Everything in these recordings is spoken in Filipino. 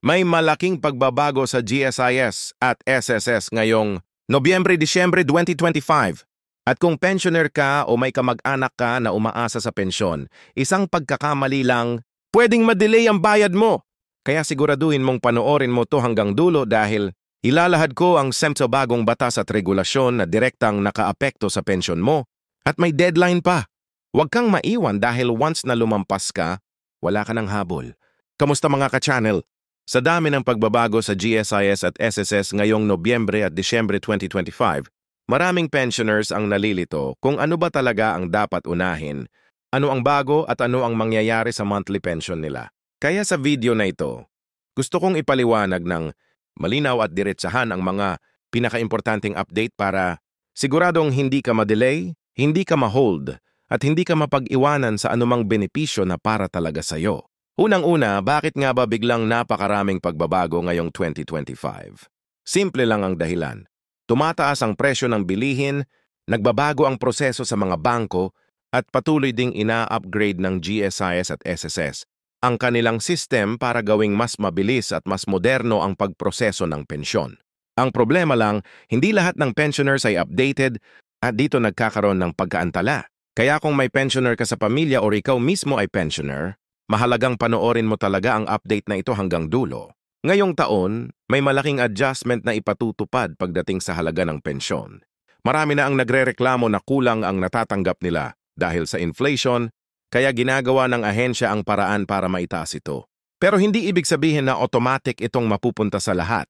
May malaking pagbabago sa GSIS at SSS ngayong Nobyembre-Disyembre 2025. At kung pensioner ka o may kamag-anak ka na umaasa sa pensyon, isang pagkakamali lang, pwedeng ma-delay ang bayad mo. Kaya siguraduhin mong panoorin mo to hanggang dulo dahil ilalahad ko ang sa bagong batas at regulasyon na direktang nakaapekto sa pensyon mo at may deadline pa. Huwag kang maiwan dahil once na lumampas ka, wala ka ng habol. Kamusta mga ka-channel? Sa dami ng pagbabago sa GSIS at SSS ngayong Nobyembre at Disyembre 2025, maraming pensioners ang nalilito kung ano ba talaga ang dapat unahin, ano ang bago at ano ang mangyayari sa monthly pension nila. Kaya sa video na ito, gusto kong ipaliwanag ng malinaw at diretsahan ang mga pinakaimportanteng update para siguradong hindi ka ma-delay, hindi ka ma-hold, at hindi ka mapag-iwanan sa anumang benepisyo na para talaga sa'yo. Unang-una, bakit nga ba biglang napakaraming pagbabago ngayong 2025? Simple lang ang dahilan. Tumataas ang presyo ng bilihin, nagbabago ang proseso sa mga bangko, at patuloy ding ina-upgrade ng GSIS at SSS ang kanilang system para gawing mas mabilis at mas moderno ang pagproseso ng pensyon. Ang problema lang, hindi lahat ng pensioners ay updated at dito nagkakaroon ng pagkaantala. Kaya kung may pensioner ka sa pamilya o ikaw mismo ay pensioner, mahalagang panoorin mo talaga ang update na ito hanggang dulo. Ngayong taon, may malaking adjustment na ipatutupad pagdating sa halaga ng pensyon. Marami na ang nagrereklamo na kulang ang natatanggap nila dahil sa inflation, kaya ginagawa ng ahensya ang paraan para maitaas ito. Pero hindi ibig sabihin na automatic itong mapupunta sa lahat.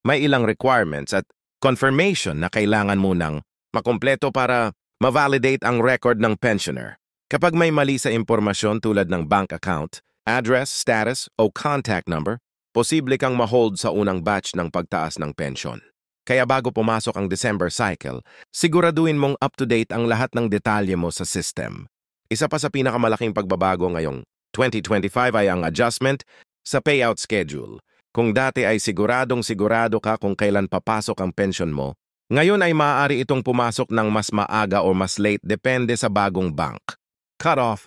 May ilang requirements at confirmation na kailangan munang makumpleto para ma-validate ang record ng pensioner. Kapag may mali sa impormasyon tulad ng bank account, address, status o contact number, posible kang ma-hold sa unang batch ng pagtaas ng pensyon. Kaya bago pumasok ang December cycle, siguraduhin mong up-to-date ang lahat ng detalye mo sa system. Isa pa sa pinakamalaking pagbabago ngayong 2025 ay ang adjustment sa payout schedule. Kung dati ay sigurado ka kung kailan papasok ang pension mo, ngayon ay maaari itong pumasok ng mas maaga o mas late depende sa bagong bank. Cut-off,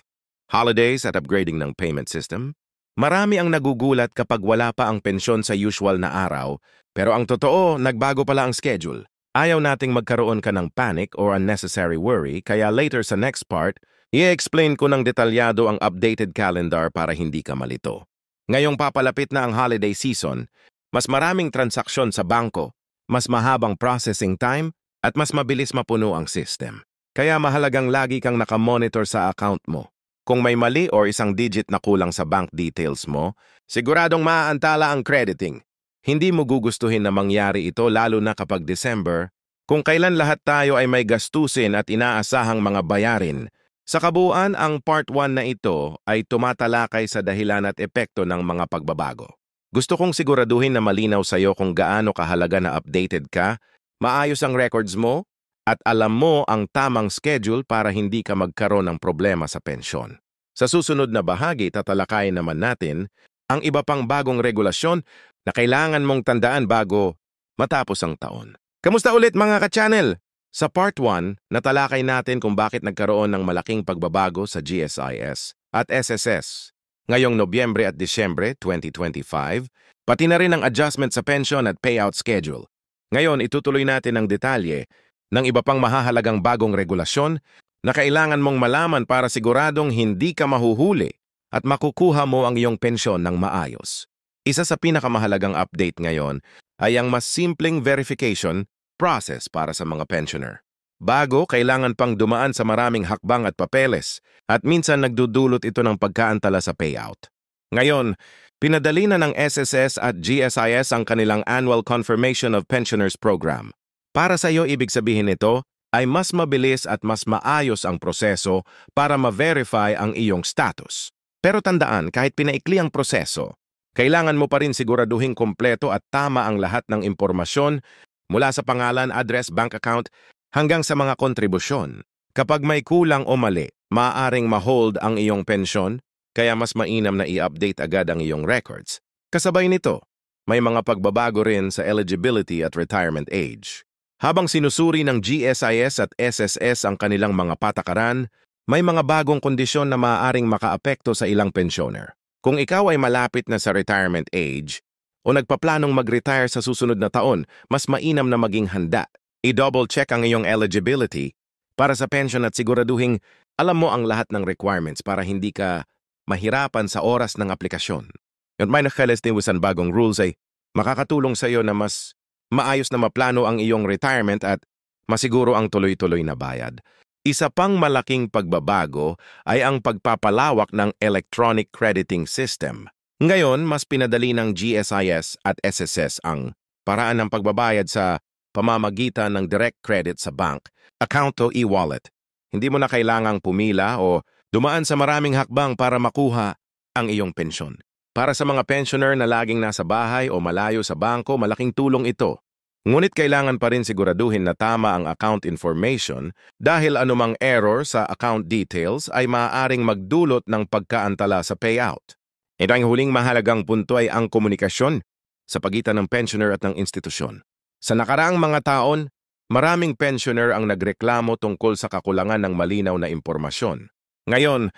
holidays at upgrading ng payment system. Marami ang nagugulat kapag wala pa ang pensyon sa usual na araw, pero ang totoo, nagbago pala ang schedule. Ayaw nating magkaroon ka ng panic or unnecessary worry, kaya later sa next part, i-explain ko ng detalyado ang updated calendar para hindi ka malito. Ngayong papalapit na ang holiday season, mas maraming transaksyon sa bangko, mas mahabang processing time, at mas mabilis mapuno ang system. Kaya mahalagang lagi kang nakamonitor sa account mo. Kung may mali o isang digit na kulang sa bank details mo, siguradong maaantala ang crediting. Hindi mo gugustuhin na mangyari ito lalo na kapag December, kung kailan lahat tayo ay may gastusin at inaasahang mga bayarin. Sa kabuuan, ang part 1 na ito ay tumatalakay sa dahilan at epekto ng mga pagbabago. Gusto kong siguraduhin na malinaw sa iyo kung gaano kahalaga na updated ka, maayos ang records mo, at alam mo ang tamang schedule para hindi ka magkaroon ng problema sa pensyon. Sa susunod na bahagi, tatalakayin naman natin ang iba pang bagong regulasyon na kailangan mong tandaan bago matapos ang taon. Kamusta ulit mga ka-channel? Sa part 1, natalakay natin kung bakit nagkaroon ng malaking pagbabago sa GSIS at SSS ngayong Nobyembre at Disyembre 2025, pati na rin ang adjustment sa pension at payout schedule. Ngayon, itutuloy natin ang detalye ng iba pang mahahalagang bagong regulasyon na kailangan mong malaman para siguradong hindi ka mahuhuli at makukuha mo ang iyong pensyon ng maayos. Isa sa pinakamahalagang update ngayon ay ang mas simpleng verification process para sa mga pensioner. Bago, kailangan pang dumaan sa maraming hakbang at papeles at minsan nagdudulot ito ng pagkaantala sa payout. Ngayon, pinadali na ng SSS at GSIS ang kanilang Annual Confirmation of Pensioners Program. Para sa iyo, ibig sabihin nito ay mas mabilis at mas maayos ang proseso para ma-verify ang iyong status. Pero tandaan, kahit pinaikli ang proseso, kailangan mo pa rin siguraduhin kompleto at tama ang lahat ng impormasyon mula sa pangalan, address, bank account, hanggang sa mga kontribusyon. Kapag may kulang o mali, maaaring ma-hold ang iyong pensyon, kaya mas mainam na i-update agad ang iyong records. Kasabay nito, may mga pagbabago rin sa eligibility at retirement age. Habang sinusuri ng GSIS at SSS ang kanilang mga patakaran, may mga bagong kondisyon na maaaring makaapekto sa ilang pensioner. Kung ikaw ay malapit na sa retirement age, o nagpaplanong mag-retire sa susunod na taon, mas mainam na maging handa. I-double check ang iyong eligibility para sa pension at siguraduhin alam mo ang lahat ng requirements para hindi ka mahirapan sa oras ng aplikasyon. At may nakalistiwisan bagong rules ay makakatulong sa iyo na mas maayos na maplano ang iyong retirement at masiguro ang tuloy-tuloy na bayad. Isa pang malaking pagbabago ay ang pagpapalawak ng electronic crediting system. Ngayon, mas pinadali ng GSIS at SSS ang paraan ng pagbabayad sa pamamagitan ng direct credit sa bank, account o e-wallet. Hindi mo na kailangang pumila o dumaan sa maraming hakbang para makuha ang iyong pensyon. Para sa mga pensioner na laging nasa bahay o malayo sa bangko, malaking tulong ito. Ngunit kailangan pa rin siguraduhin na tama ang account information dahil anumang error sa account details ay maaaring magdulot ng pagkaantala sa payout. Ito ang huling mahalagang punto ay ang komunikasyon sa pagitan ng pensioner at ng institusyon. Sa nakaraang mga taon, maraming pensioner ang nagreklamo tungkol sa kakulangan ng malinaw na impormasyon. Ngayon,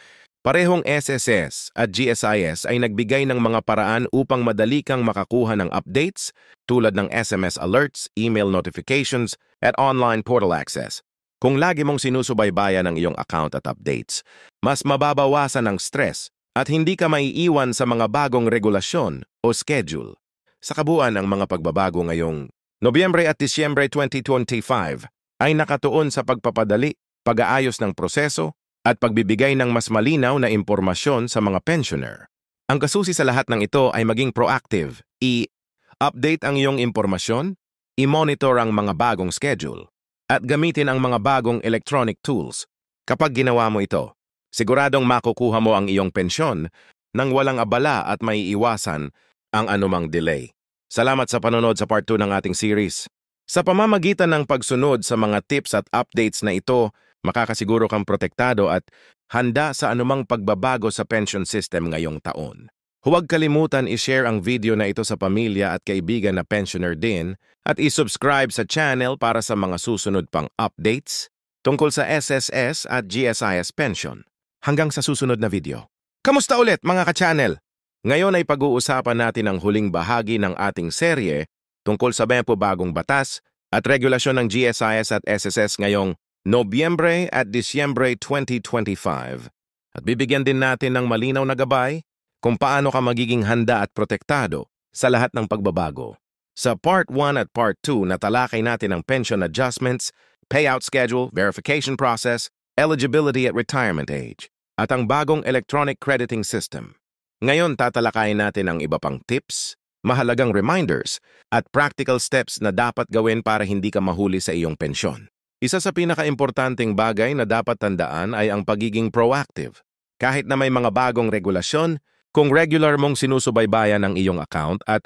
parehong SSS at GSIS ay nagbigay ng mga paraan upang madali kang makakuha ng updates tulad ng SMS alerts, email notifications, at online portal access. Kung lagi mong sinusubaybayan ang iyong account at updates, mas mababawasan ang stress at hindi ka maiiwan sa mga bagong regulasyon o schedule. Sa kabuuan ang mga pagbabago ngayong Nobyembre at Disyembre 2025 ay nakatuon sa pagpapadali, pag-aayos ng proseso, at pagbibigay ng mas malinaw na impormasyon sa mga pensioner. Ang kasusi sa lahat ng ito ay maging proactive, i-update ang iyong impormasyon, i-monitor ang mga bagong schedule, at gamitin ang mga bagong electronic tools. Kapag ginawa mo ito, siguradong makukuha mo ang iyong pensyon nang walang abala at maiiwasan ang anumang delay. Salamat sa panonood sa part 2 ng ating series. Sa pamamagitan ng pagsunod sa mga tips at updates na ito, makakasiguro kang protektado at handa sa anumang pagbabago sa pension system ngayong taon. Huwag kalimutan i-share ang video na ito sa pamilya at kaibigan na pensioner din at i-subscribe sa channel para sa mga susunod pang updates tungkol sa SSS at GSIS pension. Hanggang sa susunod na video. Kamusta ulit mga ka-channel? Ngayon ay pag-uusapan natin ang huling bahagi ng ating serye tungkol sa 20 bagong batas at regulasyon ng GSIS at SSS ngayong Nobyembre at Disyembre 2025. At bibigyan din natin ng malinaw na gabay kung paano ka magiging handa at protektado sa lahat ng pagbabago. Sa Part 1 at Part 2, natalakay natin ang pension adjustments, payout schedule, verification process, eligibility at retirement age, at ang bagong electronic crediting system. Ngayon, tatalakayin natin ang iba pang tips, mahalagang reminders, at practical steps na dapat gawin para hindi ka mahuli sa iyong pensyon. Isa sa pinakaimportanteng bagay na dapat tandaan ay ang pagiging proactive. Kahit na may mga bagong regulasyon, kung regular mong sinusubaybayan ang iyong account at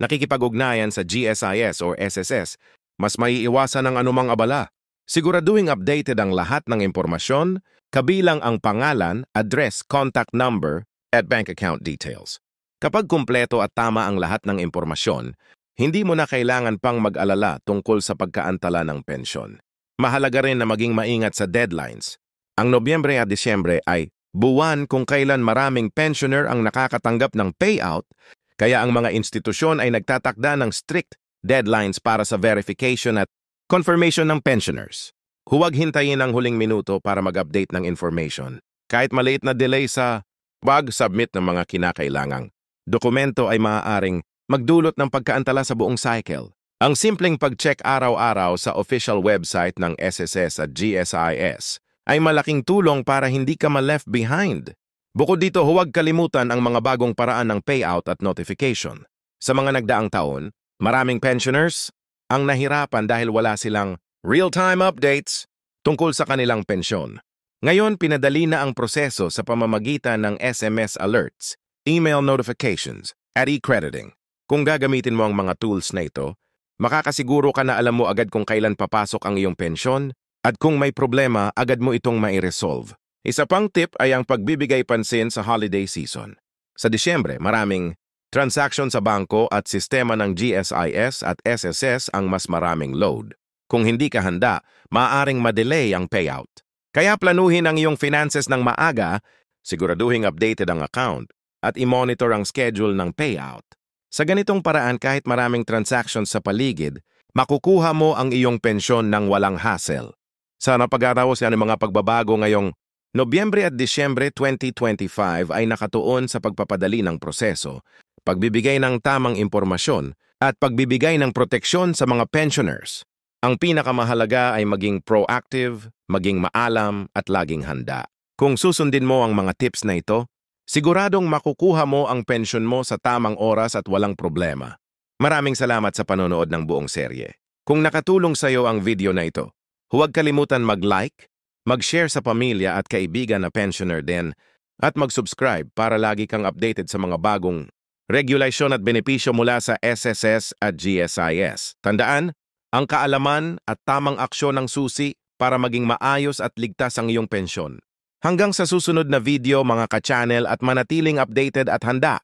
nakikipag-ugnayan sa GSIS or SSS, mas maiiwasan ang anumang abala. Siguraduhing updated ang lahat ng impormasyon, kabilang ang pangalan, address, contact number, at bank account details. Kapag kumpleto at tama ang lahat ng impormasyon, hindi mo na kailangan pang mag-alala tungkol sa pagkaantala ng pensyon. Mahalaga rin na maging maingat sa deadlines. Ang Nobyembre at Disyembre ay buwan kung kailan maraming pensioner ang nakakatanggap ng payout, kaya ang mga institusyon ay nagtatakda ng strict deadlines para sa verification at confirmation ng pensioners. Huwag hintayin ang huling minuto para mag-update ng information. Kahit maliit na delay sa pag-submit ng mga kinakailangang dokumento ay maaaring magdulot ng pagkaantala sa buong cycle. Ang simpleng pag-check araw-araw sa official website ng SSS at GSIS ay malaking tulong para hindi ka ma-left behind. Bukod dito, huwag kalimutan ang mga bagong paraan ng payout at notification. Sa mga nagdaang taon, maraming pensioners ang nahirapan dahil wala silang real-time updates tungkol sa kanilang pensyon. Ngayon, pinadali na ang proseso sa pamamagitan ng SMS alerts, email notifications, at e-crediting. Kung gagamitin mo ang mga tools na ito, makakasiguro ka na alam mo agad kung kailan papasok ang iyong pensyon at kung may problema, agad mo itong mai-resolve. Isa pang tip ay ang pagbibigay pansin sa holiday season. Sa Disyembre, maraming transaction sa bangko at sistema ng GSIS at SSS ang mas maraming load. Kung hindi ka handa, maaaring ma-delay ang payout. Kaya planuhin ang iyong finances ng maaga, siguraduhing updated ang account, at i-monitor ang schedule ng payout. Sa ganitong paraan kahit maraming transactions sa paligid, makukuha mo ang iyong pensyon ng walang hassle. Sa napag-araw sa mga pagbabago ngayong Nobyembre at Disyembre 2025 ay nakatuon sa pagpapadali ng proseso, pagbibigay ng tamang impormasyon, at pagbibigay ng proteksyon sa mga pensioners. Ang pinakamahalaga ay maging proactive, maging maalam at laging handa. Kung susundin mo ang mga tips na ito, siguradong makukuha mo ang pensyon mo sa tamang oras at walang problema. Maraming salamat sa panonood ng buong serye. Kung nakatulong sa iyo ang video na ito, huwag kalimutan mag-like, mag-share sa pamilya at kaibigan na pensioner din, at mag-subscribe para lagi kang updated sa mga bagong regulasyon at benepisyo mula sa SSS at GSIS. Tandaan, ang kaalaman at tamang aksyon ang susi para maging maayos at ligtas ang iyong pensyon. Hanggang sa susunod na video mga ka-channel at manatiling updated at handa.